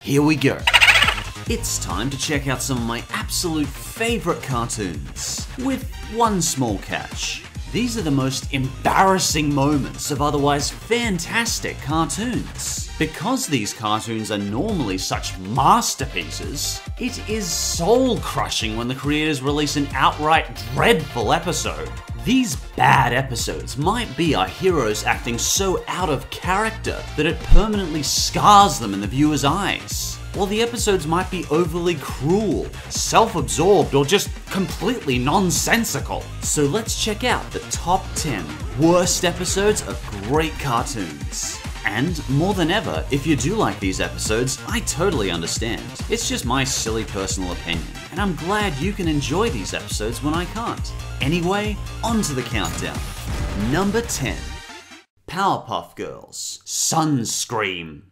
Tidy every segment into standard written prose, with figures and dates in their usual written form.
here we go. It's time to check out some of my absolute favorite cartoons, with one small catch. These are the most embarrassing moments of otherwise fantastic cartoons. Because these cartoons are normally such masterpieces, it is soul-crushing when the creators release an outright dreadful episode. These bad episodes might be our heroes acting so out of character that it permanently scars them in the viewer's eyes. While the episodes might be overly cruel, self-absorbed, or just completely nonsensical. So let's check out the top 10 worst episodes of great cartoons. And more than ever, if you do like these episodes, I totally understand. It's just my silly personal opinion, and I'm glad you can enjoy these episodes when I can't. Anyway, on to the countdown. Number 10. Powerpuff Girls. Sunscream.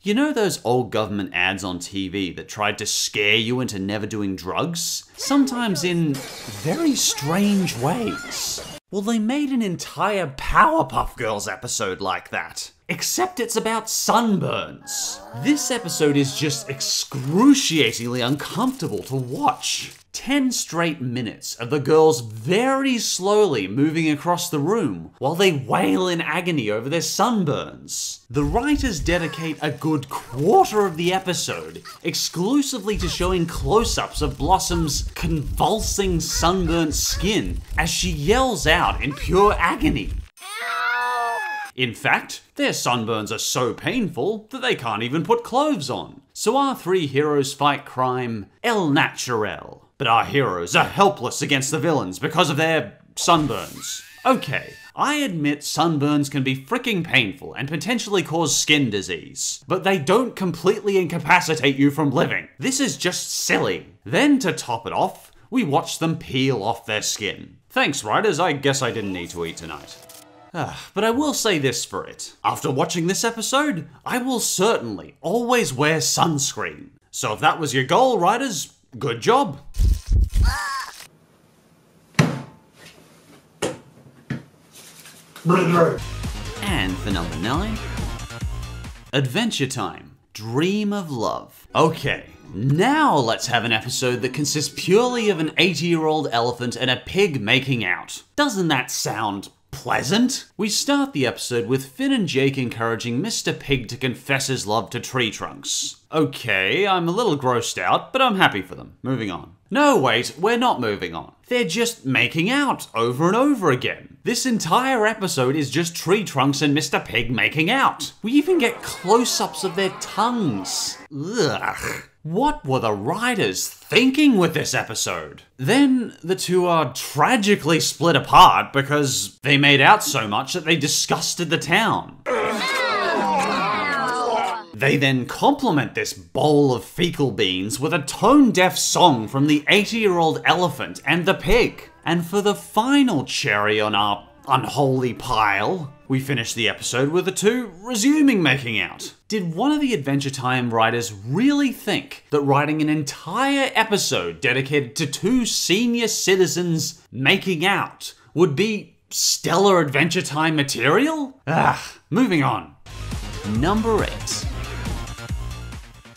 You know those old government ads on TV that tried to scare you into never doing drugs? Sometimes in very strange ways. Well, they made an entire Powerpuff Girls episode like that. Except it's about sunburns. This episode is just excruciatingly uncomfortable to watch. 10 straight minutes of the girls very slowly moving across the room while they wail in agony over their sunburns. The writers dedicate a good quarter of the episode exclusively to showing close-ups of Blossom's convulsing sunburnt skin as she yells out in pure agony. In fact, their sunburns are so painful that they can't even put clothes on. So our three heroes fight crime el naturel. But our heroes are helpless against the villains because of their sunburns. Okay, I admit sunburns can be freaking painful and potentially cause skin disease, but they don't completely incapacitate you from living. This is just silly. Then to top it off, we watch them peel off their skin. Thanks, writers, I guess I didn't need to eat tonight. But I will say this for it. After watching this episode, I will certainly always wear sunscreen. So if that was your goal, writers, good job. And for number 9, Adventure Time, Dream of Love. Okay, now let's have an episode that consists purely of an 80-year-old elephant and a pig making out. Doesn't that sound pleasant? We start the episode with Finn and Jake encouraging Mr. Pig to confess his love to Tree Trunks. Okay, I'm a little grossed out, but I'm happy for them. Moving on. No, wait, we're not moving on. They're just making out over and over again. This entire episode is just Tree Trunks and Mr. Pig making out. We even get close-ups of their tongues. Ugh. What were the writers thinking with this episode? Then the two are tragically split apart because they made out so much that they disgusted the town. They then complement this bowl of fecal beans with a tone-deaf song from the 80-year-old elephant and the pig. And for the final cherry on our unholy pile, we finish the episode with the two resuming making out. Did one of the Adventure Time writers really think that writing an entire episode dedicated to two senior citizens making out would be stellar Adventure Time material? Moving on. Number 8.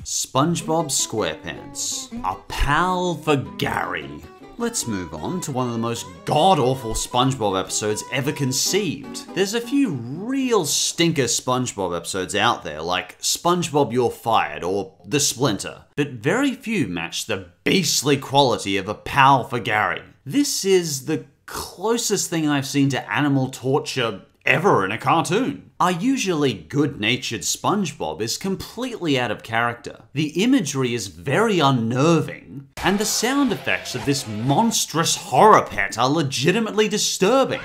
SpongeBob SquarePants, a pal for Gary. Let's move on to one of the most god-awful SpongeBob episodes ever conceived. There's a few real stinker SpongeBob episodes out there, like SpongeBob You're Fired or The Splinter, but very few match the beastly quality of a pal for Gary. This is the closest thing I've seen to animal torture ever in a cartoon. Our usually good-natured SpongeBob is completely out of character. The imagery is very unnerving, and the sound effects of this monstrous horror pet are legitimately disturbing.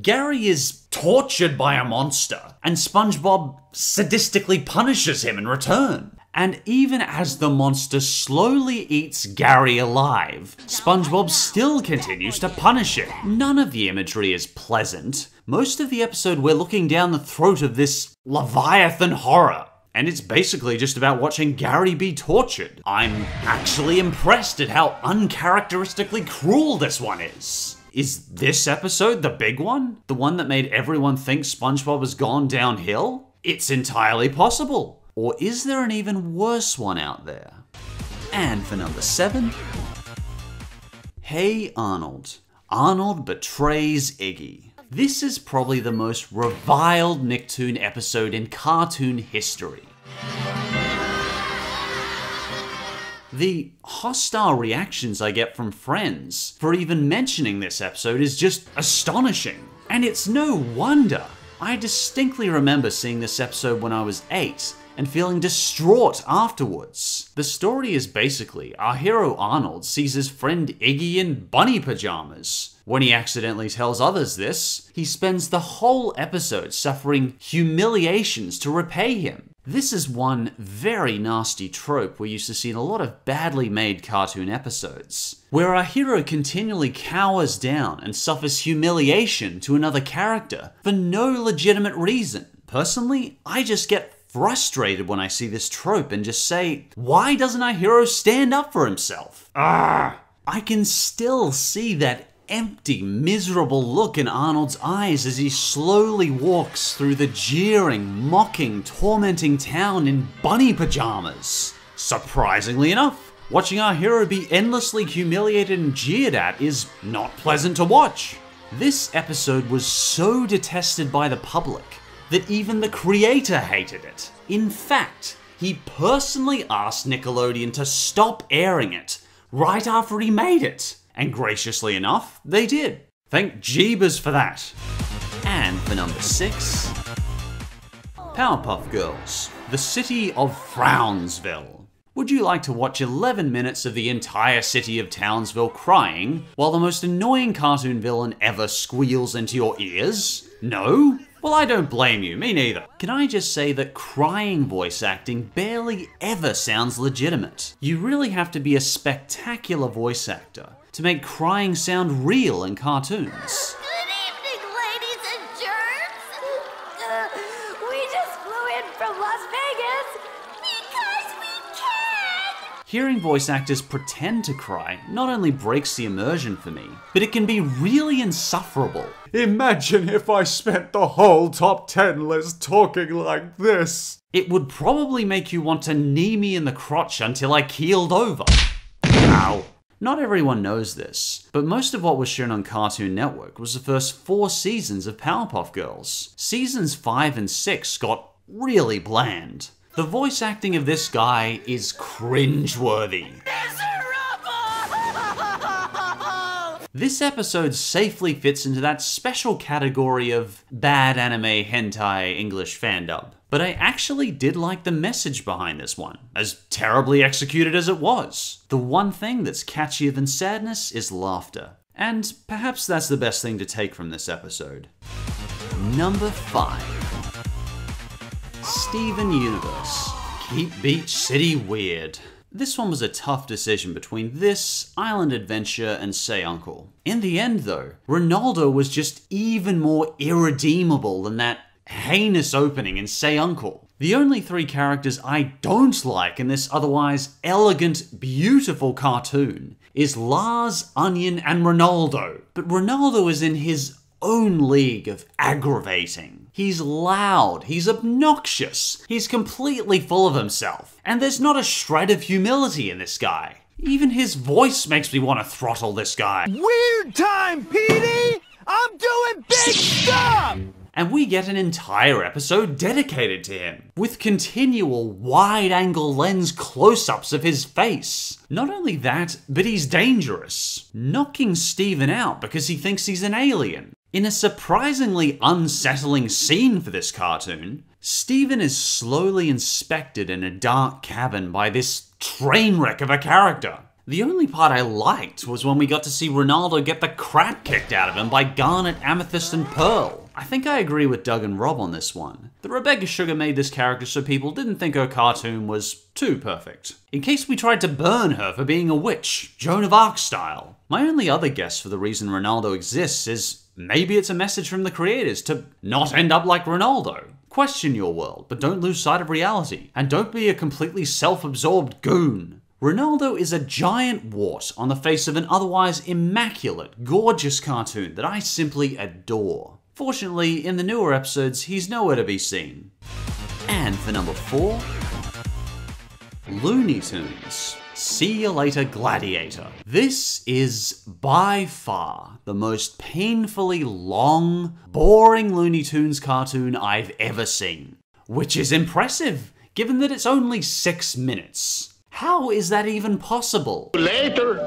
Gary is tortured by a monster, and SpongeBob sadistically punishes him in return. And even as the monster slowly eats Gary alive, SpongeBob still continues to punish him. None of the imagery is pleasant. Most of the episode we're looking down the throat of this Leviathan horror, and it's basically just about watching Gary be tortured. I'm actually impressed at how uncharacteristically cruel this one is. Is this episode the big one? The one that made everyone think SpongeBob has gone downhill? It's entirely possible. Or is there an even worse one out there? And for number 7, Hey Arnold. Arnold betrays Iggy. This is probably the most reviled Nicktoon episode in cartoon history. The hostile reactions I get from friends for even mentioning this episode is just astonishing. And it's no wonder. I distinctly remember seeing this episode when I was 8 and feeling distraught afterwards. The story is basically our hero Arnold sees his friend Iggy in bunny pajamas. When he accidentally tells others this, he spends the whole episode suffering humiliations to repay him. This is one very nasty trope we're used to see in a lot of badly made cartoon episodes, where our hero continually cowers down and suffers humiliation to another character for no legitimate reason. Personally, I just get frustrated when I see this trope and just say, why doesn't our hero stand up for himself? I can still see that empty, miserable look in Arnold's eyes as he slowly walks through the jeering, mocking, tormenting town in bunny pajamas. Surprisingly enough, watching our hero be endlessly humiliated and jeered at is not pleasant to watch. This episode was so detested by the public that even the creator hated it. In fact, he personally asked Nickelodeon to stop airing it right after he made it. And graciously enough, they did. Thank Jeebus for that. And for number 6, Powerpuff Girls, the city of Frownsville. Would you like to watch 11 minutes of the entire city of Townsville crying while the most annoying cartoon villain ever squeals into your ears? No? Well, I don't blame you, me neither. Can I just say that crying voice acting barely ever sounds legitimate? You really have to be a spectacular voice actor to make crying sound real in cartoons. Good evening, ladies and germs. We just flew in from Las Vegas because we can. Hearing voice actors pretend to cry not only breaks the immersion for me, but it can be really insufferable. Imagine if I spent the whole top 10 list talking like this. It would probably make you want to knee me in the crotch until I keeled over. Ow. Not everyone knows this, but most of what was shown on Cartoon Network was the first 4 seasons of Powerpuff Girls. Seasons 5 and 6 got really bland. The voice acting of this guy is cringeworthy. This episode safely fits into that special category of bad anime hentai English fandub. But I actually did like the message behind this one, as terribly executed as it was. The one thing that's catchier than sadness is laughter. And perhaps that's the best thing to take from this episode. Number 5. Steven Universe. Keep Beach City weird. This one was a tough decision between this, Island Adventure, and Say Uncle. In the end though, Ronaldo was just even more irredeemable than that heinous opening in Say Uncle. The only 3 characters I don't like in this otherwise elegant, beautiful cartoon is Lars, Onion, and Ronaldo. But Ronaldo is in his own league of aggravating. He's loud, he's obnoxious, he's completely full of himself, and there's not a shred of humility in this guy. Even his voice makes me want to throttle this guy. Weird time, Petey! I'm doing big stuff! And we get an entire episode dedicated to him, with continual wide-angle lens close-ups of his face. Not only that, but he's dangerous, knocking Steven out because he thinks he's an alien. In a surprisingly unsettling scene for this cartoon, Steven is slowly inspected in a dark cabin by this train wreck of a character. The only part I liked was when we got to see Ronaldo get the crap kicked out of him by Garnet, Amethyst, and Pearl. I think I agree with Doug and Rob on this one. The Rebecca Sugar made this character so people didn't think her cartoon was too perfect. In case we tried to burn her for being a witch, Joan of Arc style. My only other guess for the reason Ronaldo exists is maybe it's a message from the creators to not end up like Ronaldo. Question your world, but don't lose sight of reality. And don't be a completely self-absorbed goon. Ronaldo is a giant wart on the face of an otherwise immaculate, gorgeous cartoon that I simply adore. Fortunately, in the newer episodes, he's nowhere to be seen. And for number 4, Looney Tunes. See You Later, Gladiator. This is by far the most painfully long, boring Looney Tunes cartoon I've ever seen. Which is impressive, given that it's only 6 minutes. How is that even possible? Later.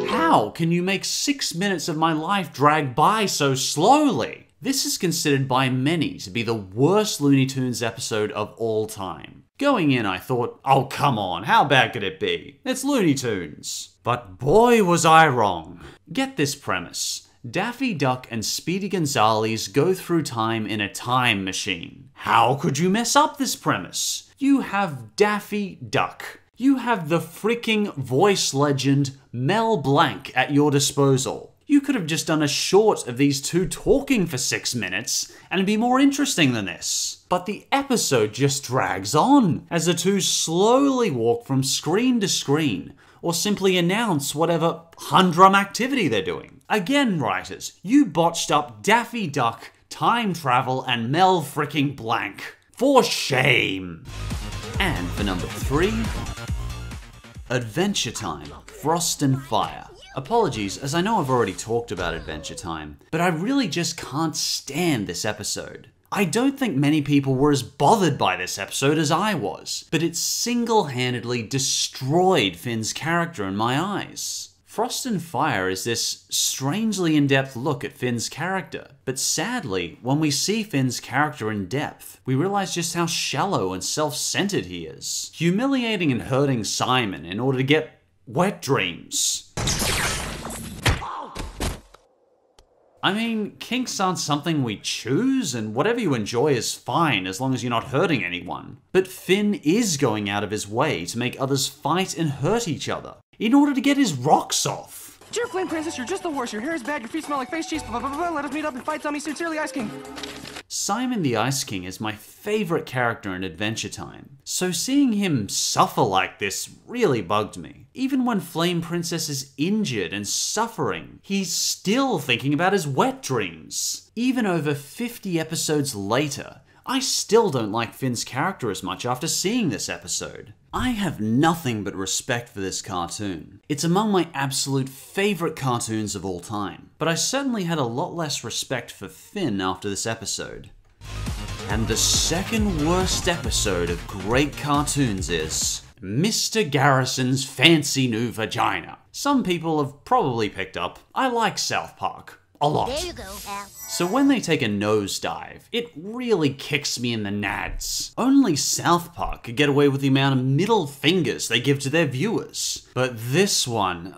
How can you make 6 minutes of my life drag by so slowly? This is considered by many to be the worst Looney Tunes episode of all time. Going in, I thought, oh come on, how bad could it be? It's Looney Tunes. But boy was I wrong. Get this premise. Daffy Duck and Speedy Gonzales go through time in a time machine. How could you mess up this premise? You have Daffy Duck. You have the freaking voice legend Mel Blanc at your disposal. You could have just done a short of these two talking for 6 minutes and it'd be more interesting than this. But the episode just drags on as the two slowly walk from screen to screen or simply announce whatever humdrum activity they're doing. Again, writers, you botched up Daffy Duck, time travel, and Mel freaking Blanc. For shame! And for number 3, Adventure Time, Frost and Fire. Apologies, as I know I've already talked about Adventure Time, but I really just can't stand this episode. I don't think many people were as bothered by this episode as I was, but it single-handedly destroyed Finn's character in my eyes. Frost and Fire is this strangely in-depth look at Finn's character, but sadly, when we see Finn's character in depth, we realize just how shallow and self-centered he is, humiliating and hurting Simon in order to get wet dreams. I mean, kinks aren't something we choose, and whatever you enjoy is fine as long as you're not hurting anyone. But Finn is going out of his way to make others fight and hurt each other in order to get his rocks off. Dear Flame Princess, you're just the worst. Your hair is bad, your feet smell like face cheese, blah blah blah blah. Let us meet up and fight Tommy. Sincerely, Ice King. Simon the Ice King is my favorite character in Adventure Time, so seeing him suffer like this really bugged me. Even when Flame Princess is injured and suffering, he's still thinking about his wet dreams. Even over 50 episodes later, I still don't like Finn's character as much after seeing this episode. I have nothing but respect for this cartoon. It's among my absolute favorite cartoons of all time, but I certainly had a lot less respect for Finn after this episode. And the second worst episode of great cartoons is Mr. Garrison's Fancy New Vagina. Some people have probably picked up, I like South Park. A lot. There you go, Al. So when they take a nosedive, it really kicks me in the nads. Only South Park could get away with the amount of middle fingers they give to their viewers. But this one,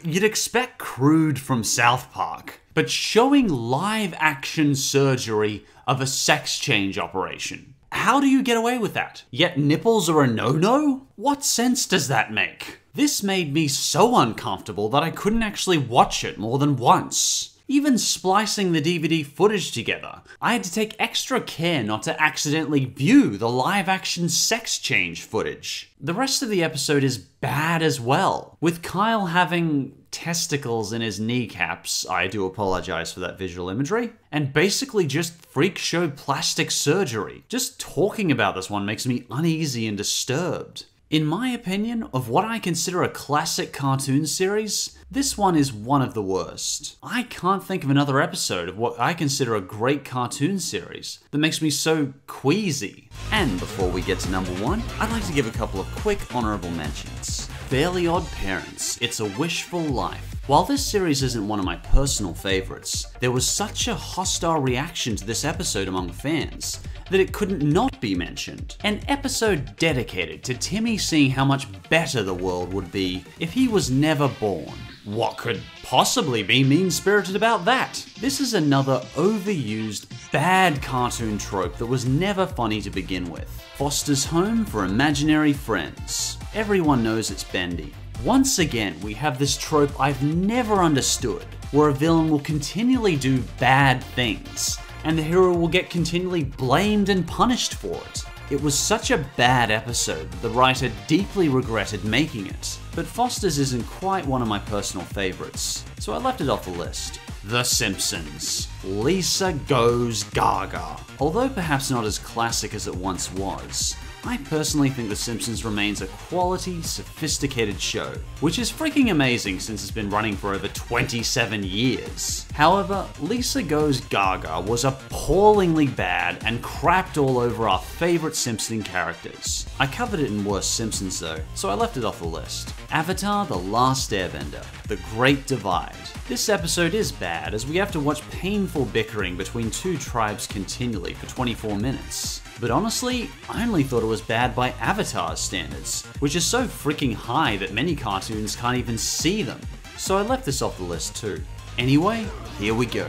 you'd expect crude from South Park. But showing live action surgery of a sex change operation. How do you get away with that? Yet nipples are a no-no? What sense does that make? This made me so uncomfortable that I couldn't actually watch it more than once. Even splicing the DVD footage together, I had to take extra care not to accidentally view the live-action sex change footage. The rest of the episode is bad as well, with Kyle having testicles in his kneecaps, I do apologize for that visual imagery, and basically just freak show plastic surgery. Just talking about this one makes me uneasy and disturbed. In my opinion, of what I consider a classic cartoon series, this one is one of the worst. I can't think of another episode of what I consider a great cartoon series that makes me so queasy. And before we get to number 1, I'd like to give a couple of quick honorable mentions. Fairly Odd Parents, It's a Wishful Life. While this series isn't one of my personal favorites, there was such a hostile reaction to this episode among fans that it couldn't not be mentioned. An episode dedicated to Timmy seeing how much better the world would be if he was never born. What could possibly be mean-spirited about that? This is another overused, bad cartoon trope that was never funny to begin with. Foster's Home for Imaginary Friends. Everyone knows it's bendy. Once again, we have this trope I've never understood, where a villain will continually do bad things, and the hero will get continually blamed and punished for it. It was such a bad episode that the writer deeply regretted making it, but Foster's isn't quite one of my personal favorites, so I left it off the list. The Simpsons. Lisa Goes Gaga. Although perhaps not as classic as it once was, I personally think The Simpsons remains a quality, sophisticated show, which is freaking amazing since it's been running for over 27 years. However, Lisa Goes Gaga was appallingly bad and crapped all over our favorite Simpson characters. I covered it in Worst Simpsons though, so I left it off the list. Avatar: The Last Airbender. The Great Divide. This episode is bad as we have to watch painful bickering between two tribes continually for 24 minutes. But honestly, I only thought it was bad by Avatar's standards, which is so freaking high that many cartoons can't even see them. So I left this off the list too. Anyway, here we go.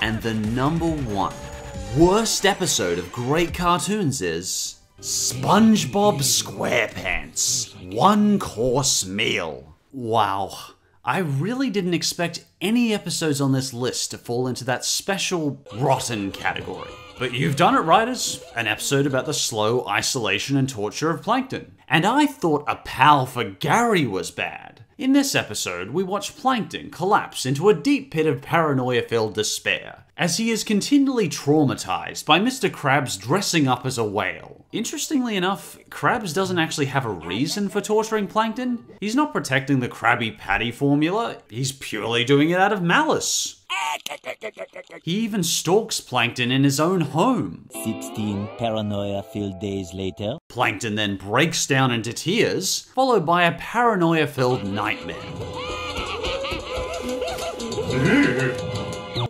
And the number 1 worst episode of great cartoons is SpongeBob SquarePants One Course Meal. Wow. I really didn't expect any episodes on this list to fall into that special rotten category. But you've done it, writers. An episode about the slow isolation and torture of Plankton. And I thought A Pal for Gary was bad. In this episode, we watch Plankton collapse into a deep pit of paranoia-filled despair, as he is continually traumatized by Mr. Krabs dressing up as a whale. Interestingly enough, Krabs doesn't actually have a reason for torturing Plankton. He's not protecting the Krabby Patty formula, he's purely doing it out of malice. He even stalks Plankton in his own home. 16 paranoia-filled days later. Plankton then breaks down into tears, followed by a paranoia-filled nightmare.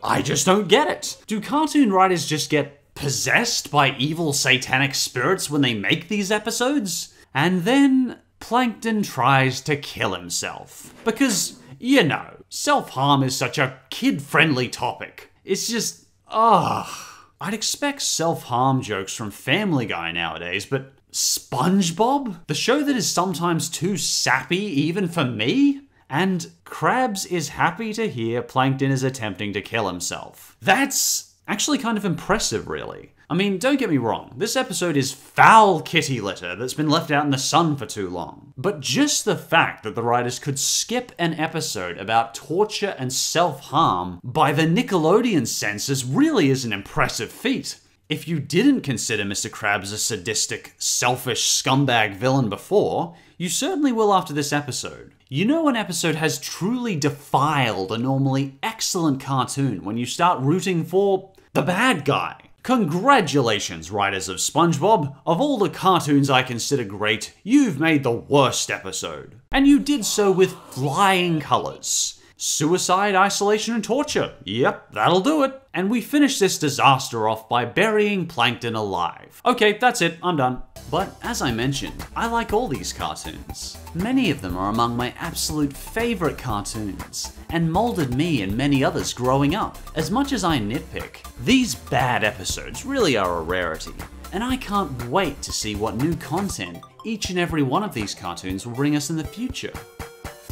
I just don't get it. Do cartoon writers just get possessed by evil satanic spirits when they make these episodes? And then Plankton tries to kill himself. Because, you know, self-harm is such a kid-friendly topic. It's just, I'd expect self-harm jokes from Family Guy nowadays, but SpongeBob? The show that is sometimes too sappy even for me? And Krabs is happy to hear Plankton is attempting to kill himself. That's actually kind of impressive, really. I mean, don't get me wrong, this episode is foul kitty litter that's been left out in the sun for too long. But just the fact that the writers could skip an episode about torture and self-harm by the Nickelodeon censors really is an impressive feat. If you didn't consider Mr. Krabs a sadistic, selfish scumbag villain before, you certainly will after this episode. You know an episode has truly defiled a normally excellent cartoon when you start rooting for the bad guy. Congratulations, writers of SpongeBob. Of all the cartoons I consider great, you've made the worst episode. And you did so with flying colors. Suicide, isolation, and torture. Yep, that'll do it. And we finish this disaster off by burying Plankton alive. Okay, that's it, I'm done. But as I mentioned, I like all these cartoons. Many of them are among my absolute favorite cartoons, and molded me and many others growing up. As much as I nitpick, these bad episodes really are a rarity, and I can't wait to see what new content each and every one of these cartoons will bring us in the future.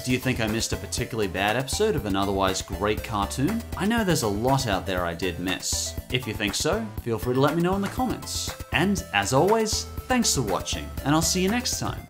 Do you think I missed a particularly bad episode of an otherwise great cartoon? I know there's a lot out there I did miss. If you think so, feel free to let me know in the comments. And as always, thanks for watching, and I'll see you next time.